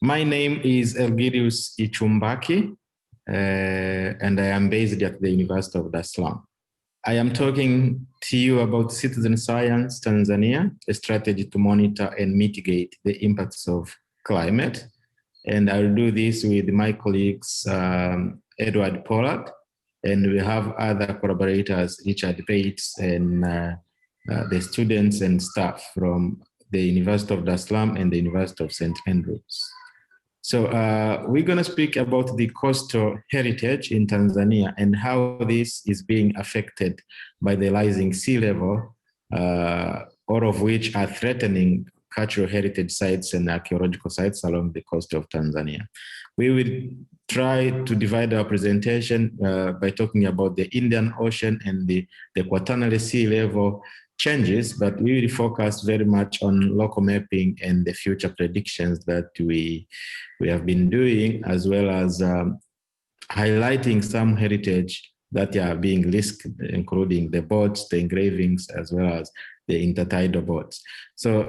My name is Elgidius Ichumbaki, and I am based at the University of Dar es Salaam. I am talking to you about Citizen Science Tanzania, a strategy to monitor and mitigate the impacts of climate. And I'll do this with my colleagues, Edward Pollard, and we have other collaborators, Richard Bates, and the students and staff from the University of Dar es Salaam and the University of St. Andrews. So we're going to speak about the coastal heritage in Tanzania and how this is being affected by the rising sea level, all of which are threatening cultural heritage sites and archaeological sites along the coast of Tanzania. We will try to divide our presentation by talking about the Indian Ocean and the Quaternary Sea level changes, but we will focus very much on local mapping and the future predictions that we have been doing, as well as highlighting some heritage that are being risked, including the boats, the engravings, as well as the intertidal boats. So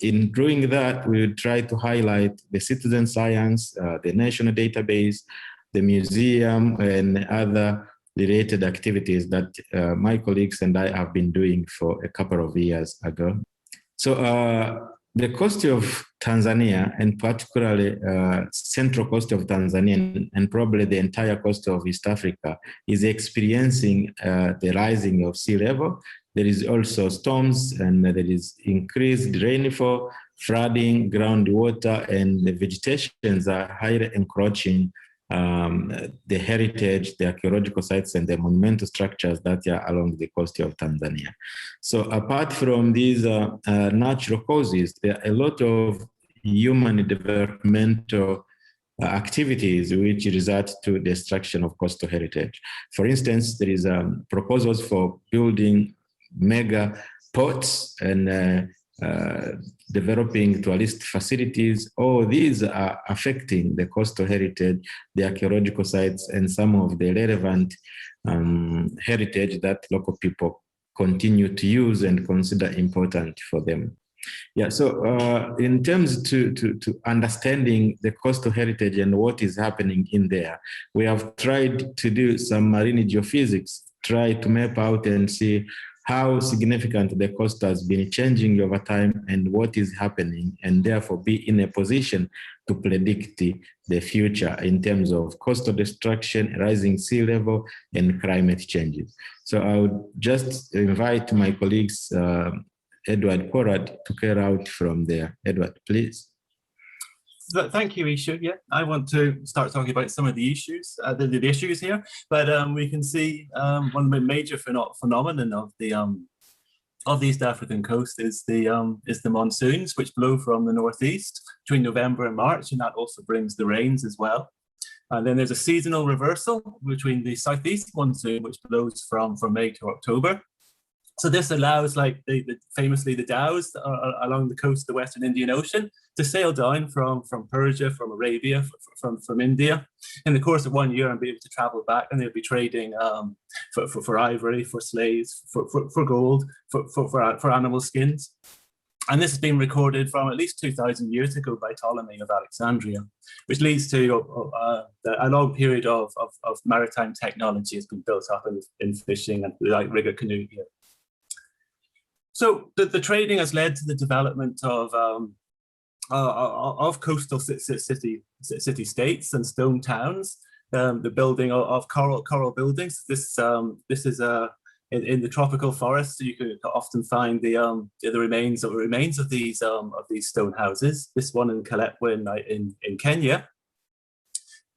in doing that, we will try to highlight the citizen science, the national database, the museum, and other related activities that my colleagues and I have been doing for a couple of years ago. So the coast of Tanzania, and particularly central coast of Tanzania, and probably the entire coast of East Africa, is experiencing the rising of sea level. There is also storms, and there is increased rainfall, flooding, groundwater, and the vegetations are highly encroaching the heritage, the archaeological sites, and the monumental structures that are along the coast of Tanzania. So apart from these natural causes, there are a lot of human developmental activities which result to destruction of coastal heritage. For instance, there is proposals for building mega ports and developing tourist facilities. All these are affecting the coastal heritage, the archaeological sites, and some of the relevant heritage that local people continue to use and consider important for them. Yeah, so in terms to understanding the coastal heritage and what is happening in there, we have tried to do some marine geophysics, try to map out and see how significant the coast has been changing over time and what is happening, and therefore be in a position to predict the future in terms of coastal destruction, rising sea level, and climate changes. So I would just invite my colleagues, Edward Pollard, to carry out from there. Edward, please. Thank you, Ishu. Yeah, I want to start talking about some of the issues, the issues here. But we can see one of the major phenomenon of the East African coast is the monsoons, which blow from the northeast between November and March, and that also brings the rains as well. And then there's a seasonal reversal between the southeast monsoon, which blows from May to October. So this allows, like famously, the dhows along the coast of the Western Indian Ocean to sail down from Persia, from Arabia, from India in the course of 1 year and be able to travel back, and they'll be trading for ivory, for slaves, for gold, for animal skins. And this has been recorded from at least 2,000 years ago by Ptolemy of Alexandria, which leads to a long period of maritime technology has been built up in fishing and like rigger canoe here. So the trading has led to the development of coastal city-states and stone towns, the building of coral buildings. This is in the tropical forests. You can often find the remains of these stone houses. This one in Kalepwe in Kenya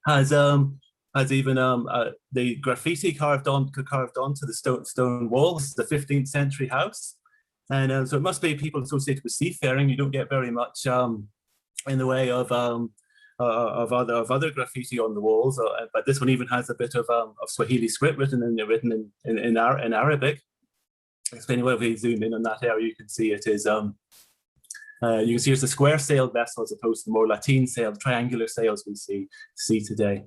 has even the graffiti carved onto the stone wall. This is a 15th century house. And so it must be people associated with seafaring. You don't get very much in the way of other graffiti on the walls, but this one even has a bit of Swahili script written in Arabic. Explaining if we zoom in on that area, you can see it is you can see it's a square sailed vessel as opposed to the more Latin sailed triangular sails we see today.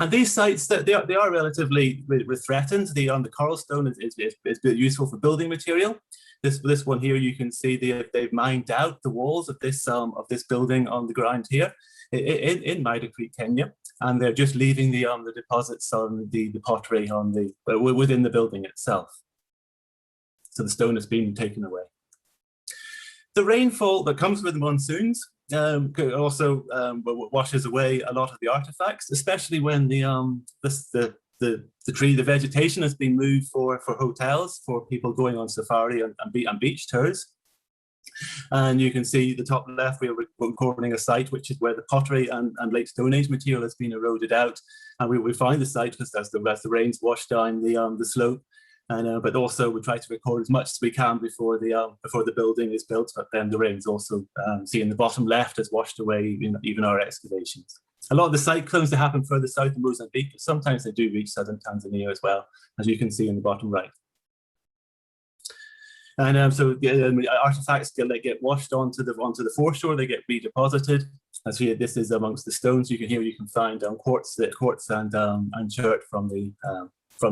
And these sites, they are relatively threatened. The coral stone is useful for building material. This one here, you can see they've mined out the walls of this building on the ground here in Maida Creek, Kenya, and they're just leaving the deposits on the pottery within the building itself. So the stone has been taken away. The rainfall that comes with the monsoons also washes away a lot of the artifacts, especially when the vegetation has been moved for hotels, for people going on safari and beach tours. And you can see the top left, we're recording a site which is where the pottery and late Stone Age material has been eroded out. And we find the site as the rains wash down the slope. And, but also we try to record as much as we can before the building is built. But then the rains also, see in the bottom left, has washed away even our excavations. A lot of the cyclones that happen further south in Mozambique, but sometimes they do reach southern Tanzania as well, as you can see in the bottom right. And so artifacts get washed onto the foreshore, they get redeposited. As here, this is amongst the stones. You can find quartz and chert from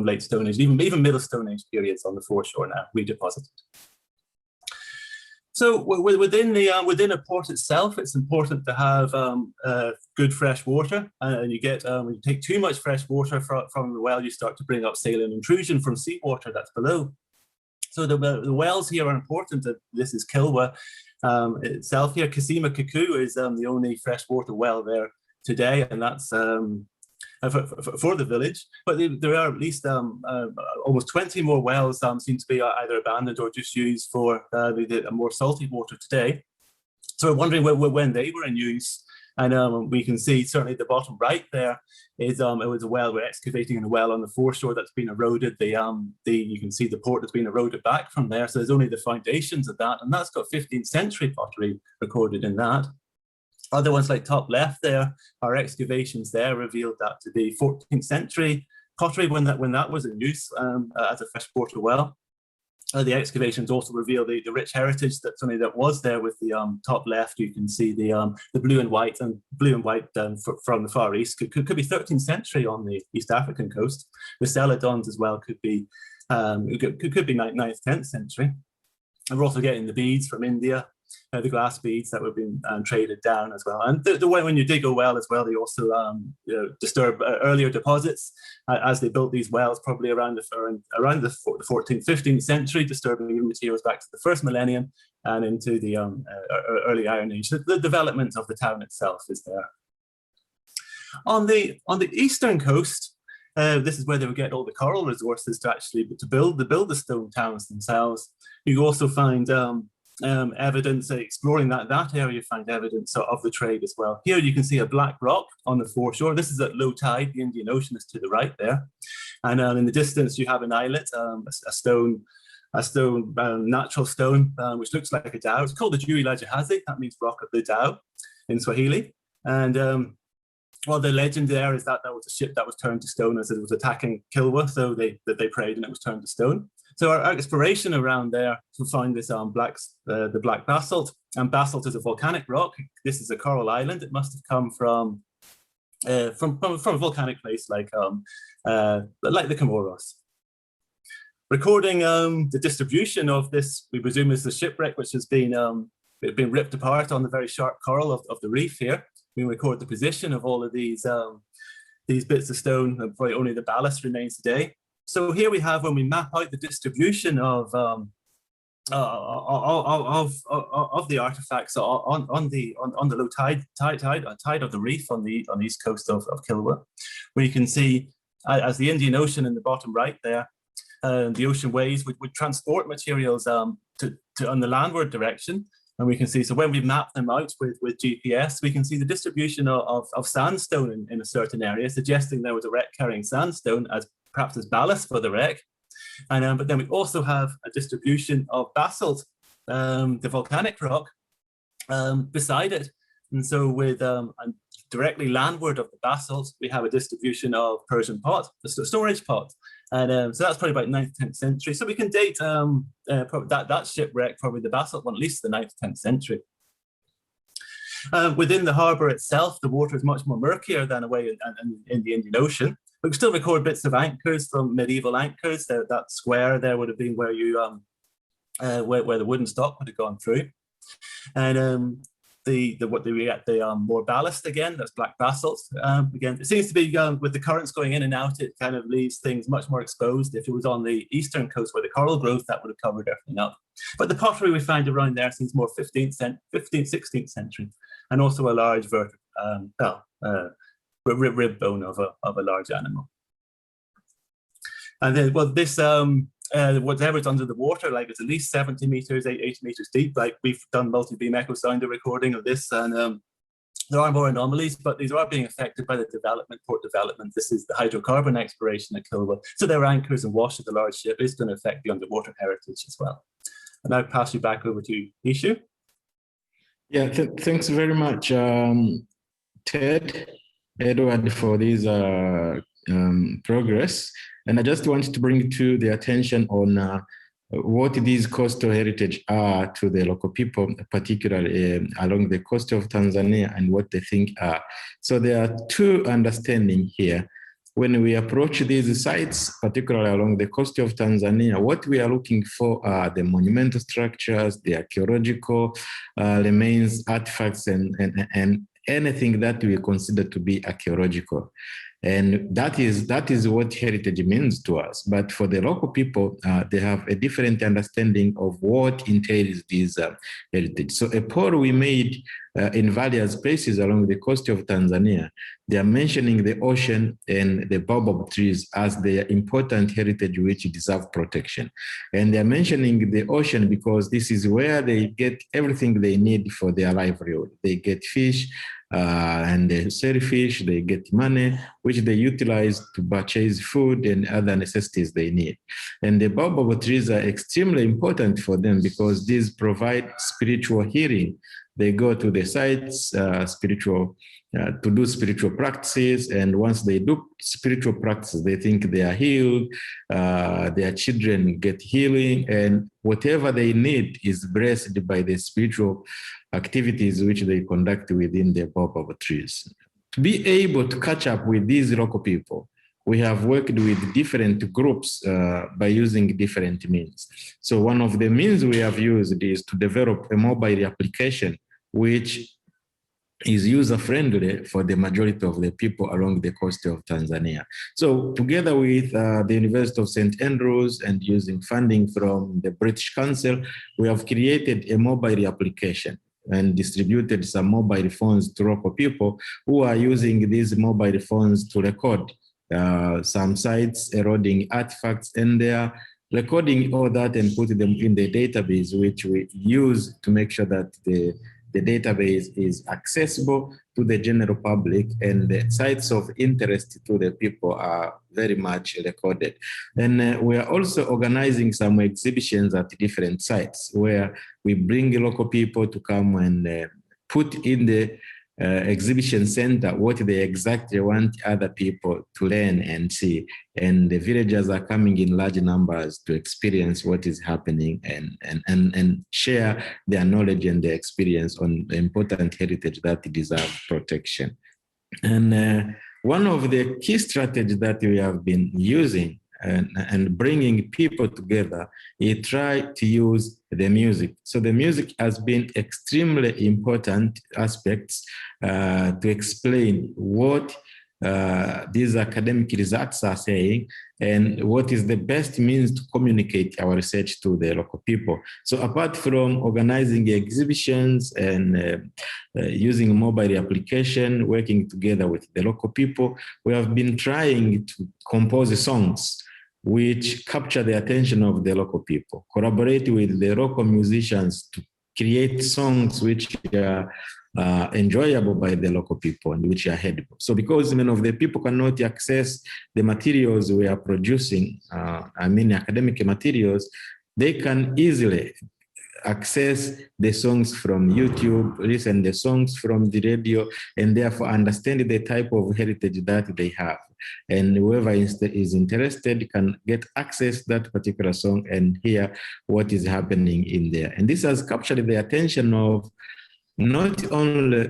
late Stone Age, even middle Stone Age periods on the foreshore now redeposited. So within a port itself, it's important to have good fresh water. And when you take too much fresh water from the well, you start to bring up saline intrusion from seawater that's below. So the wells here are important. This is Kilwa itself here. Kisima Kuku is the only freshwater well there today, and that's for the village. But there are at least almost 20 more wells seem to be either abandoned or just used for the more salty water today. So we're wondering when they were in use. And we can see certainly the bottom right there is it was a well. We're excavating in a well on the foreshore that's been eroded. You can see the port that's been eroded back from there. So there's only the foundations of that, and that's got 15th century pottery recorded in that. Other ones like top left there, our excavations there revealed that to be 14th century pottery when that was in use as a freshwater well. The excavations also reveal the rich heritage that was there with the top left. You can see the blue and white from the Far East could be 13th century on the East African coast. The celadons as well could be 9th, 10th century. And we're also getting the beads from India. The glass beads that were being traded down as well. And the way when you dig a well as well, they also disturb earlier deposits as they built these wells, probably around the 14th, 15th century, disturbing materials back to the first millennium and into the early Iron Age. The development of the town itself is there. On the eastern coast, this is where they would get all the coral resources to build the stone towns themselves. You also find evidence exploring that area. You find evidence of the trade as well. Here you can see a black rock on the foreshore. This is at low tide. The Indian Ocean is to the right there, and in the distance you have an islet, a natural stone which looks like a dhow. It's called the Jui la Jahazi. That means rock of the dhow in Swahili. And well, the legend there is that was a ship that was turned to stone as it was attacking Kilwa. So they prayed and it was turned to stone. So our exploration around there to find this the black basalt, and basalt is a volcanic rock. This is a coral island. It must have come from a volcanic place like the Comoros. Recording the distribution of this, we presume is the shipwreck, which has been ripped apart on the very sharp coral of the reef here. We record the position of all of these bits of stone, and probably only the ballast remains today. So here we have, when we map out the distribution of the artifacts on the low tide of the reef on the east coast of Kilwa, where you can see as the Indian Ocean in the bottom right there, the ocean waves would transport materials to on the landward direction. And we can see, so when we map them out with GPS, we can see the distribution of sandstone in a certain area, suggesting there was a wreck carrying sandstone perhaps as ballast for the wreck. And but then we also have a distribution of basalt, the volcanic rock, beside it. And so with directly landward of the basalt, we have a distribution of Persian pot, the storage pot. And so that's probably about 9th, 10th century. So we can date probably that shipwreck, probably the basalt one, at least the 9th, 10th century. Within the harbour itself, the water is much more murkier than away in the Indian Ocean. We can still record bits of anchors from medieval anchors. That square there would have been where you where the wooden stock would have gone through. And the more ballast again, that's black basalt. Again, it seems to be with the currents going in and out, it kind of leaves things much more exposed. If it was on the eastern coast where the coral growth, that would have covered everything up. But the pottery we find around there seems more 15th, 16th century, and also a large rib bone of a large animal. And then, well, this whatever's under the water, like it's at least 70 meters, 80 meters deep. Like we've done multi-beam echo sounder recording of this, and there are more anomalies, but these are being affected by the port development. This is the hydrocarbon exploration at Kilwa. So their anchors and wash of the large ship is going to affect the underwater heritage as well. And I'll pass you back over to Ishu. Yeah, thanks very much, Ted, Edward, for this progress. And I just want to bring to the attention on what these coastal heritage are to the local people, particularly along the coast of Tanzania, and what they think are. So there are two understandings here. When we approach these sites, particularly along the coast of Tanzania, what we are looking for are the monumental structures, the archaeological remains, artifacts, and anything that we consider to be archaeological. And that is what heritage means to us. But for the local people, they have a different understanding of what entails this heritage. So a poll we made in various places along the coast of Tanzania, they are mentioning the ocean and the baobab trees as their important heritage which deserve protection. And they are mentioning the ocean because this is where they get everything they need for their livelihood. They get fish, and they sell fish, they get money, which they utilize to purchase food and other necessities they need. And the baobab trees are extremely important for them because these provide spiritual healing. They go to the sites, to do spiritual practices, and once they do spiritual practices, they think they are healed, their children get healing, and whatever they need is blessed by the spiritual activities which they conduct within the baobab trees. To be able to catch up with these local people, we have worked with different groups by using different means. So one of the means we have used is to develop a mobile application which is user-friendly for the majority of the people along the coast of Tanzania. So together with the University of St. Andrews and using funding from the British Council, we have created a mobile application and distributed some mobile phones to local people who are using these mobile phones to record some sites, eroding artifacts, and they are recording all that and put them in the database, which we use to make sure that the database is accessible to the general public, and the sites of interest to the people are very much recorded. And we are also organizing some exhibitions at different sites where we bring local people to come and put in the exhibition center what they exactly want other people to learn and see. And the villagers are coming in large numbers to experience what is happening and share their knowledge and their experience on the important heritage that deserve protection. And one of the key strategies that we have been using and bringing people together, he tried to use the music. So the music has been extremely important aspects to explain what these academic results are saying and what is the best means to communicate our research to the local people. So apart from organizing exhibitions and using a mobile application, working together with the local people, we have been trying to compose songs which capture the attention of the local people, collaborate with the local musicians to create songs which are enjoyable by the local people and which are heardable. So because many of the people cannot access the materials we are producing, academic materials, they can easily access the songs from YouTube, listen the songs from the radio, and therefore understand the type of heritage that they have. And whoever is interested can get access to that particular song and hear what is happening in there. And this has captured the attention of not only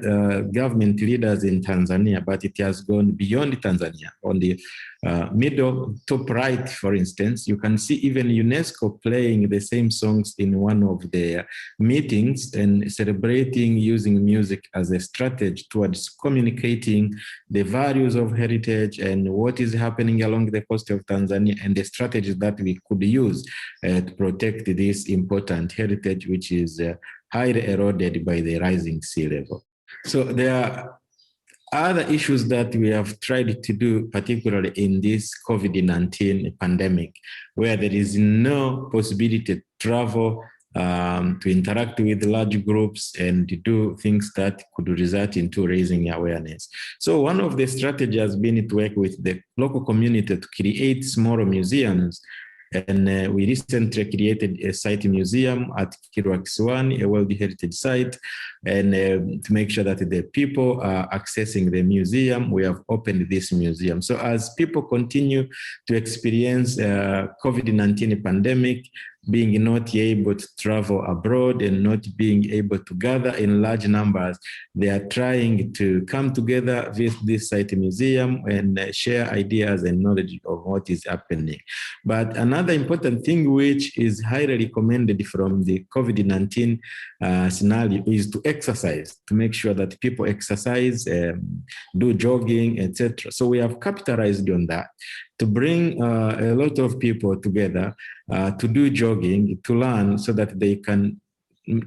government leaders in Tanzania, but it has gone beyond Tanzania. On the middle top right, for instance, you can see even UNESCO playing the same songs in one of their meetings and celebrating using music as a strategy towards communicating the values of heritage and what is happening along the coast of Tanzania and the strategies that we could use to protect this important heritage, which is highly eroded by the rising sea level. So there are other issues that we have tried to do, particularly in this COVID-19 pandemic, where there is no possibility to travel, to interact with large groups and to do things that could result into raising awareness. So one of the strategies has been to work with the local community to create smaller museums. And we recently created a site museum at Kirwa, a World Heritage Site. And to make sure that the people are accessing the museum, we have opened this museum. So as people continue to experience COVID-19 pandemic, being not able to travel abroad and not being able to gather in large numbers, they are trying to come together with this site museum and share ideas and knowledge of what is happening. But another important thing which is highly recommended from the COVID-19 scenario is to exercise, to make sure that people exercise, do jogging, etc. So we have capitalized on that to bring a lot of people together to do jogging, to learn so that they can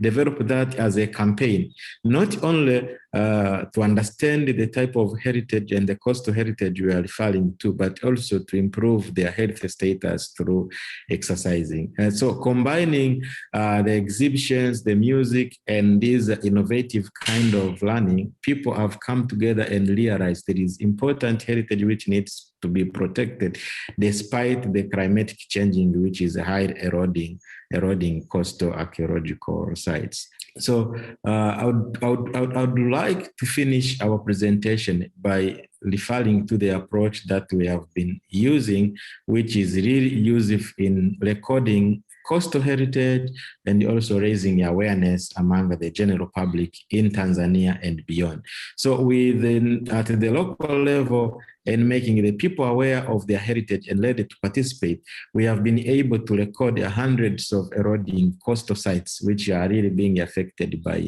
develop that as a campaign, not only to understand the type of heritage and the coastal heritage we are referring to, but also to improve their health status through exercising. And so combining the exhibitions, the music, and this innovative kind of learning, people have come together and realized there is important heritage which needs to be protected despite the climatic changing, which is high eroding coastal archaeological sites. So I would like to finish our presentation by referring to the approach that we have been using, which is really useful in recording coastal heritage and also raising awareness among the general public in Tanzania and beyond. So at the local level and making the people aware of their heritage and ready to participate, we have been able to record hundreds of eroding coastal sites, which are really being affected by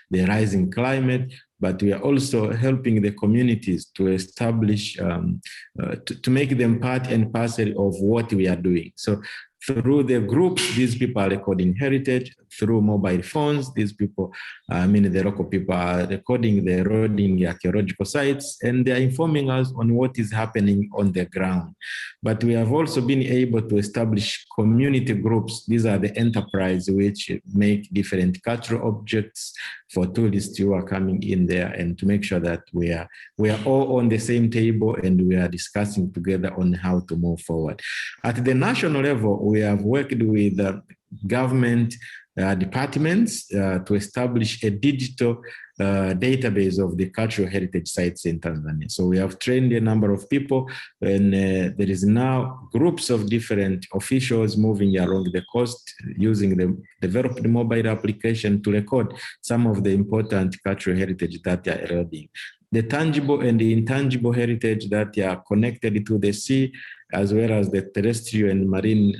the rising climate. But we are also helping the communities to establish, to make them part and parcel of what we are doing. So through the groups, these people are recording heritage. Through mobile phones, these people, the local people are recording the eroding archaeological sites, and they are informing us on what is happening on the ground. But we have also been able to establish community groups. These are the enterprise which make different cultural objects for tourists who are coming in there, and to make sure that we are all on the same table and we are discussing together on how to move forward. At the national level, we have worked with government departments to establish a digital database of the cultural heritage sites in Tanzania. So we have trained a number of people, and there is now groups of different officials moving along the coast using the developed mobile application to record some of the important cultural heritage that are eroding. The tangible and the intangible heritage that are connected to the sea, as well as the terrestrial and marine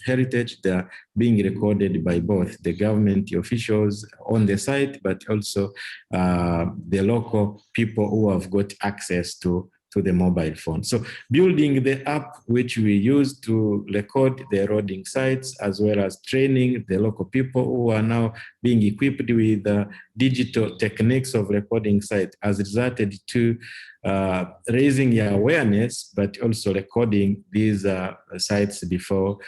heritage, they are being recorded by both the government officials on the site, but also the local people who have got access to the mobile phone. So building the app which we use to record the eroding sites, as well as training the local people who are now being equipped with digital techniques of recording sites, has resulted to raising awareness, but also recording these sites before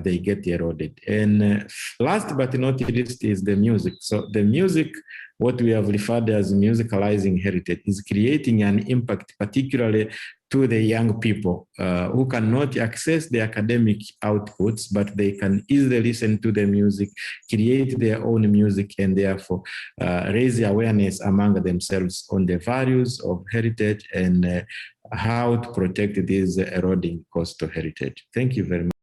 they get eroded. And last but not least is the music. So the music, what we have referred as musicalizing heritage, is creating an impact, particularly to the young people who cannot access the academic outputs, but they can easily listen to the music, create their own music, and therefore raise awareness among themselves on the values of heritage and how to protect this eroding coastal heritage. Thank you very much.